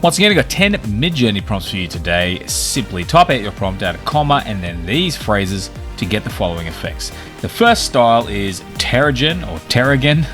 Once again, I've got 10 Midjourney prompts for you today. Simply type out your prompt, add a comma, and then these phrases to get the following effects. The first style is Terrigen, or Terrigen,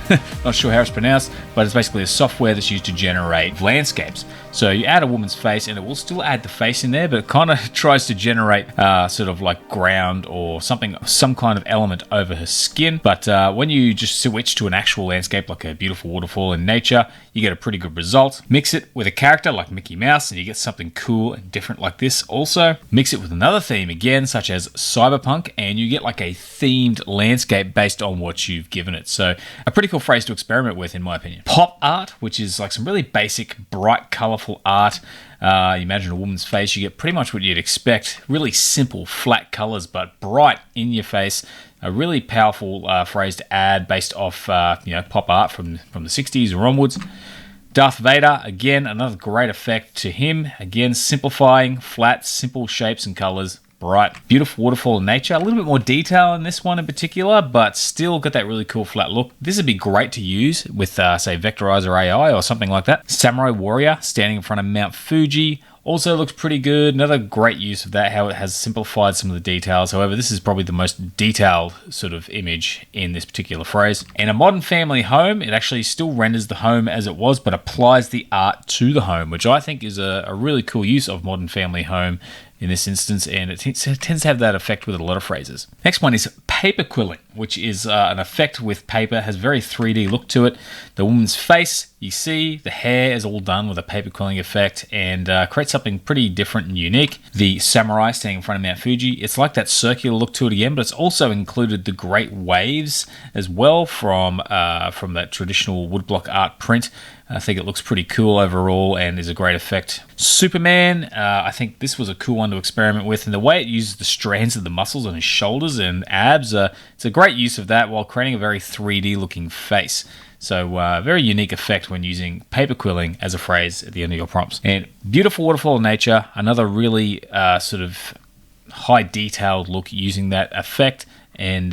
not sure how it's pronounced, but it's basically a software that's used to generate landscapes. So you add a woman's face and it will still add the face in there, but it kind of tries to generate sort of like ground or something, some kind of element over her skin. But when you just switch to an actual landscape, like a beautiful waterfall in nature, you get a pretty good result. Mix it with a character like Mickey Mouse and you get something cool and different like this also. Mix it with another theme again, such as cyberpunk, and you get like a themed landscape based on what you've given it. So a pretty cool phrase to experiment with, in my opinion. Pop art, which is like some really basic, bright, colorful art. You imagine a woman's face, you get pretty much what you'd expect. Really simple, flat colors, but bright in your face. A really powerful phrase to add based off pop art from the 60s or onwards. Darth Vader, again, another great effect to him. Again, simplifying, flat, simple shapes and colors. Bright, beautiful waterfall in nature. A little bit more detail in this one in particular, but still got that really cool flat look. This would be great to use with, say, Vectorizer AI or something like that. Samurai warrior standing in front of Mount Fuji. Also looks pretty good. Another great use of that, how it has simplified some of the details. However, this is probably the most detailed sort of image in this particular phrase. In a modern family home, it actually still renders the home as it was, but applies the art to the home, which I think is a really cool use of modern family home in this instance, and it tends to have that effect with a lot of phrases. Next one is paper quilling, which is an effect with paper, has a very 3D look to it. The woman's face, you see, the hair is all done with a paper quilling effect and creates something pretty different and unique. The samurai standing in front of Mount Fuji, it's like that circular look to it again, but it's also included the great waves as well from that traditional woodblock art print. I think it looks pretty cool overall and is a great effect. Superman, I think this was a cool one to experiment with, and the way it uses the strands of the muscles on his shoulders and abs, it's a great use of that while creating a very 3D looking face. So very unique effect when using paper quilling as a phrase at the end of your prompts. And beautiful waterfall in nature, another really sort of high detailed look using that effect, and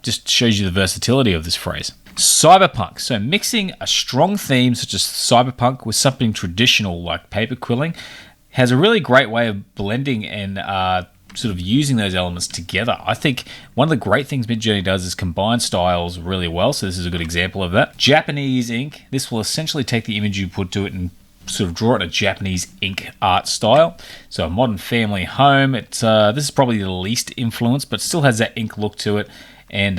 just shows you the versatility of this phrase. Cyberpunk, so mixing a strong theme such as cyberpunk with something traditional like paper quilling has a really great way of blending and sort of using those elements together. I think one of the great things Midjourney does is combine styles really well, so this is a good example of that. Japanese ink, this will essentially take the image you put to it and sort of draw it a Japanese ink art style. So a modern family home, this is probably the least influence, but still has that ink look to it, and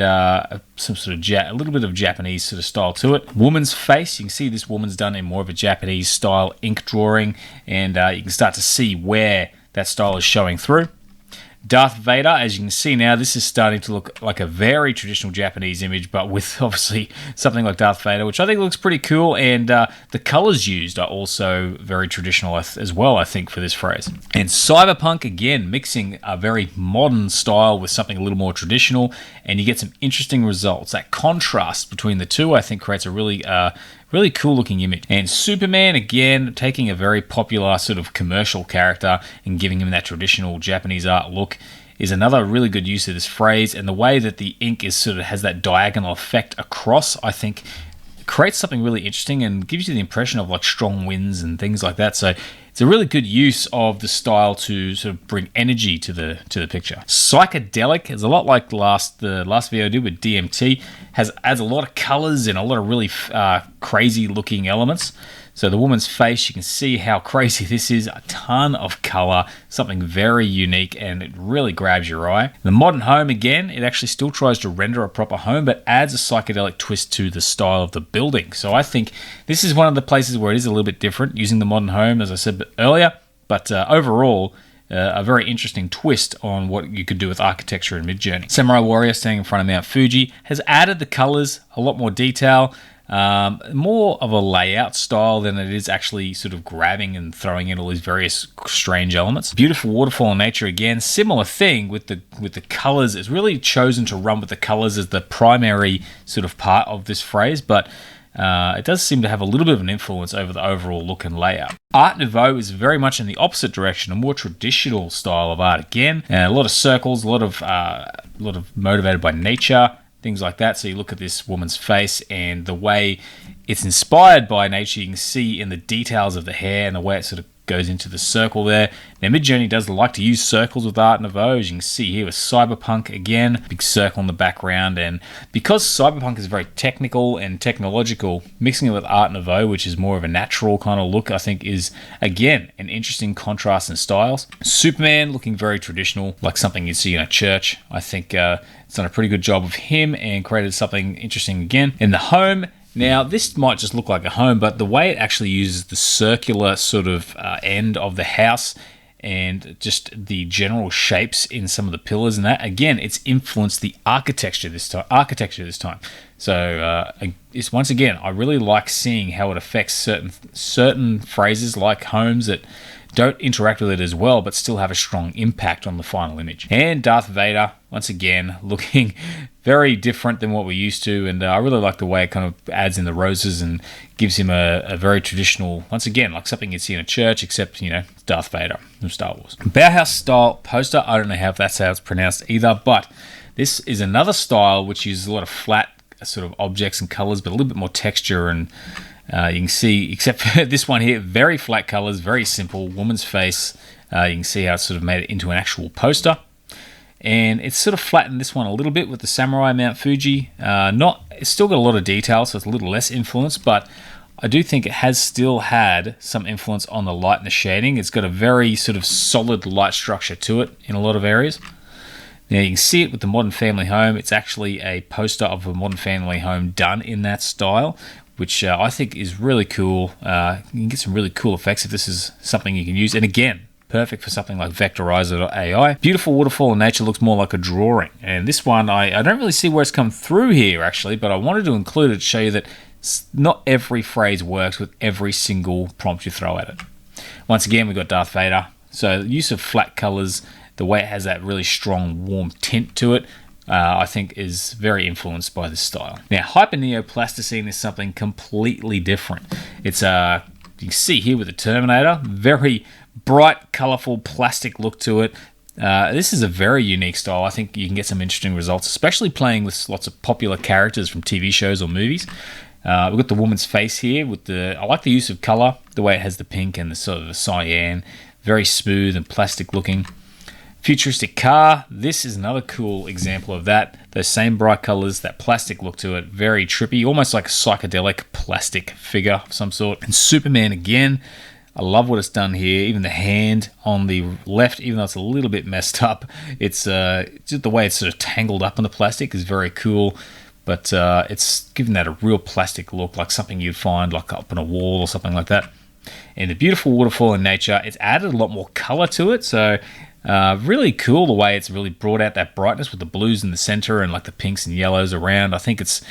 some sort of a little bit of Japanese sort of style to it. Woman's face, you can see this woman's done in more of a Japanese style ink drawing, and you can start to see where that style is showing through. Darth Vader, as you can see now, this is starting to look like a very traditional Japanese image, but with obviously something like Darth Vader, which I think looks pretty cool, and the colors used are also very traditional as well, I think, for this phrase. And cyberpunk, again, mixing a very modern style with something a little more traditional, and you get some interesting results. That contrast between the two, I think, creates a really cool looking image. And Superman, again, taking a very popular sort of commercial character and giving him that traditional Japanese art look is another really good use of this phrase. And the way that the ink is sort of has that diagonal effect across, I think, creates something really interesting and gives you the impression of like strong winds and things like that. So it's a really good use of the style to sort of bring energy to the picture. Psychedelic is a lot like the last video I did with DMT. Adds a lot of colors and a lot of really crazy looking elements. So the woman's face, you can see how crazy this is. A ton of color, something very unique, and it really grabs your eye. The modern home, again, it actually still tries to render a proper home, but adds a psychedelic twist to the style of the building. So I think this is one of the places where it is a little bit different, using the modern home, as I said earlier, but overall, a very interesting twist on what you could do with architecture in Midjourney. Samurai warrior standing in front of Mount Fuji has added the colors, a lot more detail, more of a layout style than it is actually sort of grabbing and throwing in all these various strange elements. Beautiful waterfall in nature, again, similar thing with the colors. It's really chosen to run with the colors as the primary sort of part of this phrase, but it does seem to have a little bit of an influence over the overall look and layout. Art Nouveau is very much in the opposite direction, a more traditional style of art again. A lot of circles, a lot of motivated by nature, things like that. So you look at this woman's face and the way It's inspired by nature. You can see in the details of the hair and the way it sort of goes into the circle there. Now, Midjourney does like to use circles with Art Nouveau, as you can see here with Cyberpunk again, big circle in the background. And because Cyberpunk is very technical and technological, mixing it with Art Nouveau, which is more of a natural kind of look, I think is, again, an interesting contrast in styles. Superman looking very traditional, like something you'd see in a church. I think it's done a pretty good job of him and created something interesting again. In the home, now, this might just look like a home, but the way it actually uses the circular sort of end of the house and just the general shapes in some of the pillars and that, again, it's influenced the architecture this time. So it's, once again, I really like seeing how it affects certain phrases like homes that don't interact with it as well, but still have a strong impact on the final image. And Darth Vader, once again, looking very different than what we're used to, and I really like the way it kind of adds in the roses and gives him a very traditional, once again, like something you'd see in a church, except, you know, Darth Vader from Star Wars. Bauhaus style poster, I don't know if that's how it's pronounced either, but this is another style which uses a lot of flat sort of objects and colors, but a little bit more texture, and you can see, except for this one here, very flat colors, very simple, woman's face. You can see how it's sort of made it into an actual poster. And it's sort of flattened this one a little bit with the Samurai Mount Fuji. It's still got a lot of detail, so it's a little less influence, but I do think it has still had some influence on the light and the shading. It's got a very sort of solid light structure to it in a lot of areas. Now you can see it with the Modern Family Home. It's actually a poster of a Modern Family Home done in that style, which I think is really cool. You can get some really cool effects if this is something you can use. And again, perfect for something like Vectorizer.ai. Beautiful waterfall in nature, looks more like a drawing. And this one, I don't really see where it's come through here actually, but I wanted to include it to show you that not every phrase works with every single prompt you throw at it. Once again, we've got Darth Vader. So the use of flat colors, the way it has that really strong warm tint to it, I think is very influenced by this style. Now, Hyper-neoplasticine is something completely different. It's you can see here with the Terminator, very bright, colorful plastic look to it. This is a very unique style. I think you can get some interesting results, especially playing with lots of popular characters from TV shows or movies. We've got the woman's face here with I like the use of color, the way it has the pink and the sort of the cyan, very smooth and plastic looking. Futuristic car, this is another cool example of that. Those same bright colors, that plastic look to it, very trippy, almost like a psychedelic plastic figure of some sort. And Superman again, I love what it's done here. Even the hand on the left, even though it's a little bit messed up, it's just the way it's sort of tangled up in the plastic is very cool. But it's given that a real plastic look, like something you'd find like up on a wall or something like that. And the beautiful waterfall in nature, it's added a lot more color to it. So really cool the way it's really brought out that brightness with the blues in the center and like the pinks and yellows around. I think it's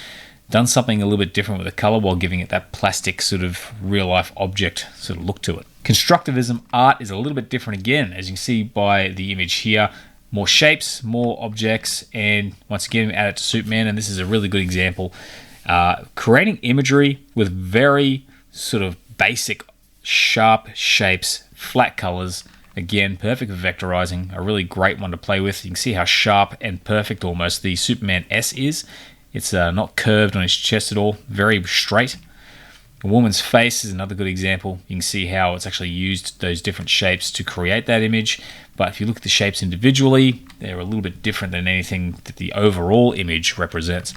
done something a little bit different with the color while giving it that plastic sort of real life object sort of look to it. Constructivism art is a little bit different again, as you can see by the image here. More shapes, more objects, and once again we add it to Superman, and this is a really good example. Creating imagery with very sort of basic sharp shapes, flat colors. Again, perfect for vectorizing, a really great one to play with. You can see how sharp and perfect almost the Superman S is. It's not curved on his chest at all, very straight. A woman's face is another good example. You can see how it's actually used those different shapes to create that image. But if you look at the shapes individually, they're a little bit different than anything that the overall image represents.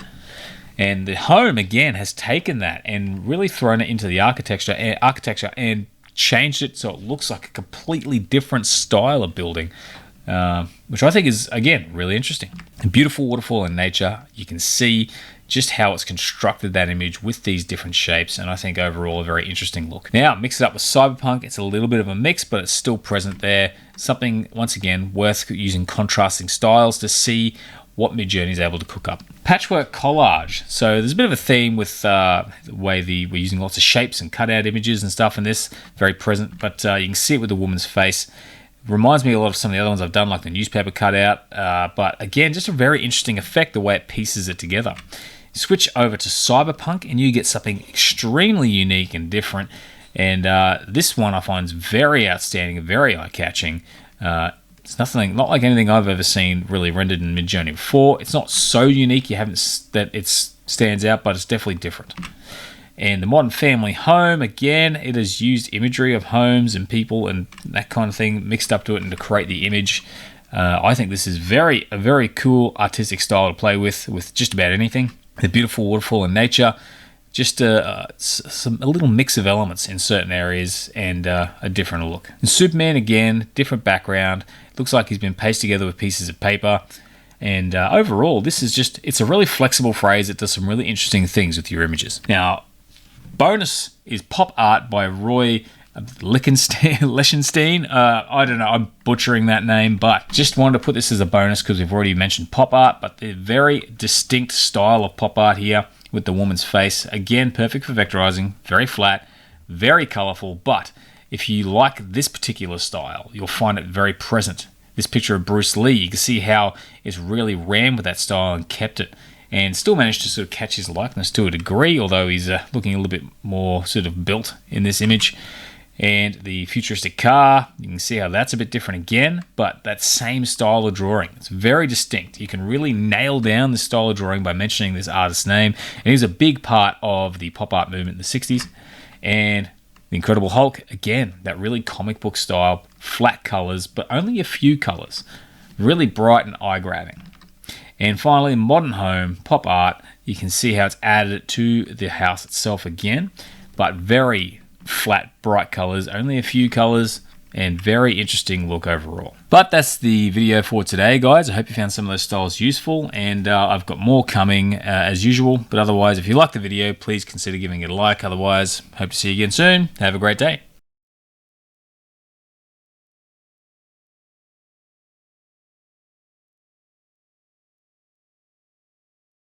And the home, again, has taken that and really thrown it into the architecture and changed it so it looks like a completely different style of building, which I think is, again, really interesting. A beautiful waterfall in nature. You can see just how it's constructed that image with these different shapes, and I think overall a very interesting look. Now, mix it up with Cyberpunk. It's a little bit of a mix, but it's still present there. Something, once again, worth using contrasting styles to see what Midjourney is able to cook up. Patchwork collage. So there's a bit of a theme with the way we're using lots of shapes and cutout images and stuff in this, very present, but you can see it with the woman's face. It reminds me a lot of some of the other ones I've done, like the newspaper cutout, but again, just a very interesting effect, the way it pieces it together. Switch over to Cyberpunk and you get something extremely unique and different, and this one I find is very outstanding, very eye-catching. It's not like anything I've ever seen really rendered in Midjourney before. It's not so unique that it stands out, but it's definitely different. And the modern family home, again, it has used imagery of homes and people and that kind of thing mixed up to it and to create the image. I think this is a very cool artistic style to play with just about anything. The beautiful waterfall in nature, just a little mix of elements in certain areas and a different look. And Superman, again, different background. It looks like he's been pasted together with pieces of paper. And overall, it's a really flexible phrase that does some really interesting things with your images. Now, bonus is Pop Art by Roy Lichtenstein. I don't know, I'm butchering that name, but just wanted to put this as a bonus because we've already mentioned pop art, but the very distinct style of pop art here with the woman's face. Again, perfect for vectorizing, very flat, very colorful, but if you like this particular style, you'll find it very present. This picture of Bruce Lee, you can see how it's really ran with that style and kept it, and still managed to sort of catch his likeness to a degree, although he's looking a little bit more sort of built in this image. And the futuristic car, you can see how that's a bit different again, but that same style of drawing. It's very distinct. You can really nail down this style of drawing by mentioning this artist's name. And he's a big part of the pop art movement in the 60s. And the Incredible Hulk, again, that really comic book style, flat colors, but only a few colors. Really bright and eye-grabbing. And finally, modern home, pop art, you can see how it's added it to the house itself again, but very flat, bright colors, only a few colors, and very interesting look overall. But that's the video for today, guys. I hope you found some of those styles useful, and I've got more coming as usual. But otherwise, if you like the video, please consider giving it a like. Otherwise, hope to see you again soon. Have a great day.